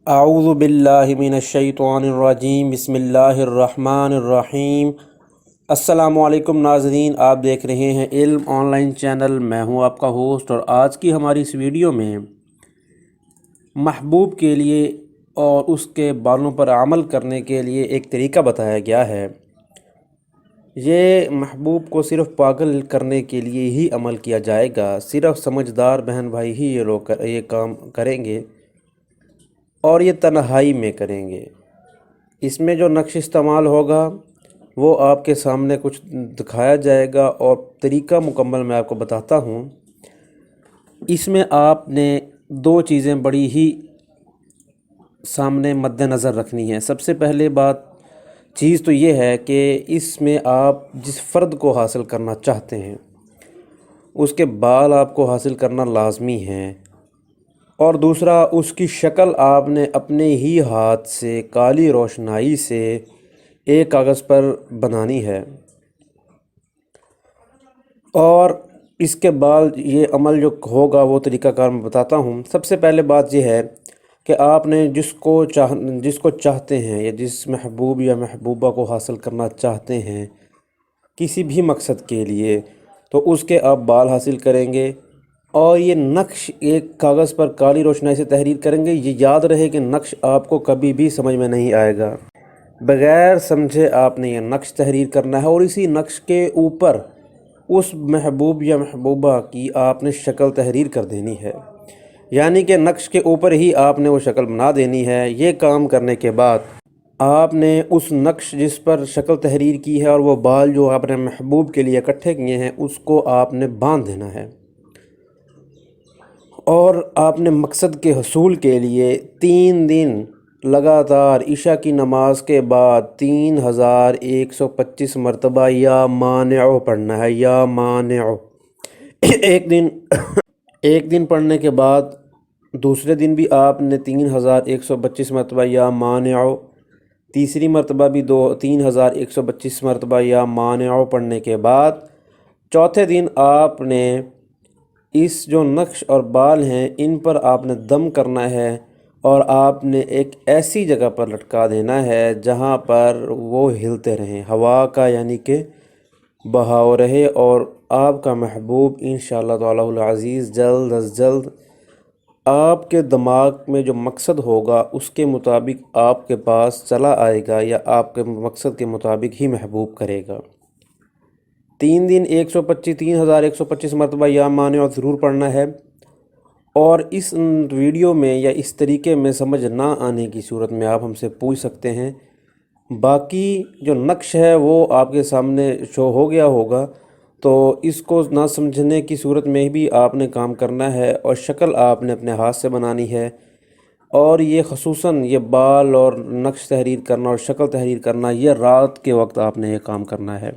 اعوذ باللہ من الشیطان الرجیم، بسم اللہ الرحمن الرحیم۔ السلام علیکم ناظرین، آپ دیکھ رہے ہیں علم آن لائن چینل۔ میں ہوں آپ کا ہوسٹ، اور آج کی ہماری اس ویڈیو میں محبوب کے لیے اور اس کے بالوں پر عمل کرنے کے لیے ایک طریقہ بتایا گیا ہے۔ یہ محبوب کو صرف پاگل کرنے کے لیے ہی عمل کیا جائے گا، صرف سمجھدار بہن بھائی ہی یہ کام کریں گے، اور یہ تنہائی میں کریں گے۔ اس میں جو نقش استعمال ہوگا وہ آپ کے سامنے کچھ دکھایا جائے گا، اور طریقہ مکمل میں آپ کو بتاتا ہوں۔ اس میں آپ نے دو چیزیں بڑی ہی سامنے مد نظر رکھنی ہے۔ سب سے پہلے چیز تو یہ ہے کہ اس میں آپ جس فرد کو حاصل کرنا چاہتے ہیں اس کے بال آپ کو حاصل کرنا لازمی ہے، اور دوسرا اس کی شکل آپ نے اپنے ہی ہاتھ سے کالی روشنائی سے ایک کاغذ پر بنانی ہے۔ اور اس کے بعد یہ عمل جو ہوگا وہ طریقہ کار میں بتاتا ہوں۔ سب سے پہلے بات یہ ہے کہ آپ نے جس کو چاہتے ہیں، یا جس محبوب یا محبوبہ کو حاصل کرنا چاہتے ہیں کسی بھی مقصد کے لیے، تو اس کے آپ بال حاصل کریں گے، اور یہ نقش ایک کاغذ پر کالی روشنائی سے تحریر کریں گے۔ یہ یاد رہے کہ نقش آپ کو کبھی بھی سمجھ میں نہیں آئے گا، بغیر سمجھے آپ نے یہ نقش تحریر کرنا ہے، اور اسی نقش کے اوپر اس محبوب یا محبوبہ کی آپ نے شکل تحریر کر دینی ہے، یعنی کہ نقش کے اوپر ہی آپ نے وہ شکل بنا دینی ہے۔ یہ کام کرنے کے بعد آپ نے اس نقش جس پر شکل تحریر کی ہے اور وہ بال جو آپ نے محبوب کے لیے اکٹھے کیے ہیں اس کو آپ نے باندھ دینا ہے، اور آپ نے مقصد کے حصول کے لیے 3 دن لگاتار عشاء کی نماز کے بعد 3125 مرتبہ یا مانع پڑھنا ہے، یا مانع۔ ایک دن پڑھنے کے بعد دوسرے دن بھی آپ نے 3125 مرتبہ یا مانع، تیسری مرتبہ بھی 3125 مرتبہ یا مانع پڑھنے کے بعد چوتھے دن آپ نے اس جو نقش اور بال ہیں ان پر آپ نے دم کرنا ہے، اور آپ نے ایک ایسی جگہ پر لٹکا دینا ہے جہاں پر وہ ہلتے رہیں، ہوا کا یعنی کہ بہاؤ رہے، اور آپ کا محبوب انشاءاللہ تعالی العزیز جلد از جلد آپ کے دماغ میں جو مقصد ہوگا اس کے مطابق آپ کے پاس چلا آئے گا، یا آپ کے مقصد کے مطابق ہی محبوب کرے گا۔ 3 دن 3125 مرتبہ یا مانع ضرور پڑھنا ہے، اور اس ویڈیو میں یا اس طریقے میں سمجھ نہ آنے کی صورت میں آپ ہم سے پوچھ سکتے ہیں۔ باقی جو نقش ہے وہ آپ کے سامنے شو ہو گیا ہوگا، تو اس کو نہ سمجھنے کی صورت میں بھی آپ نے کام کرنا ہے، اور شکل آپ نے اپنے ہاتھ سے بنانی ہے۔ اور یہ خصوصاً یہ بال اور نقش تحریر کرنا اور شکل تحریر کرنا، یہ رات کے وقت آپ نے یہ کام کرنا ہے۔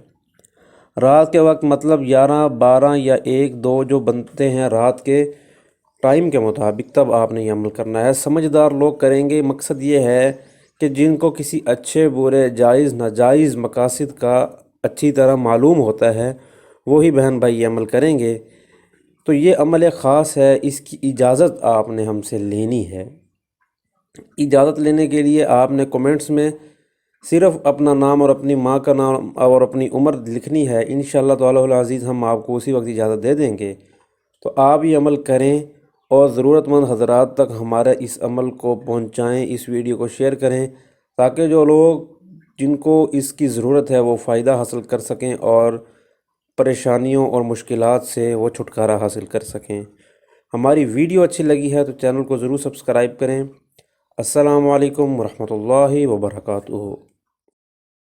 رات کے وقت مطلب 11، 12 یا 1، 2 جو بنتے ہیں رات کے ٹائم کے مطابق، تب آپ نے یہ عمل کرنا ہے۔ سمجھدار لوگ کریں گے۔ مقصد یہ ہے کہ جن کو کسی اچھے برے جائز ناجائز مقاصد کا اچھی طرح معلوم ہوتا ہے وہی بہن بھائی یہ عمل کریں گے۔ تو یہ عمل خاص ہے، اس کی اجازت آپ نے ہم سے لینی ہے۔ اجازت لینے کے لیے آپ نے کومنٹس میں صرف اپنا نام اور اپنی ماں کا نام اور اپنی عمر لکھنی ہے۔ انشاءاللہ تعالی العزیز ہم آپ کو اسی وقت اجازت دے دیں گے۔ تو آپ یہ عمل کریں، اور ضرورت مند حضرات تک ہمارے اس عمل کو پہنچائیں، اس ویڈیو کو شیئر کریں، تاکہ جو لوگ جن کو اس کی ضرورت ہے وہ فائدہ حاصل کر سکیں، اور پریشانیوں اور مشکلات سے وہ چھٹکارا حاصل کر سکیں۔ ہماری ویڈیو اچھی لگی ہے تو چینل کو ضرور سبسکرائب کریں۔ السلام علیکم ورحمۃ اللہ وبرکاتہ۔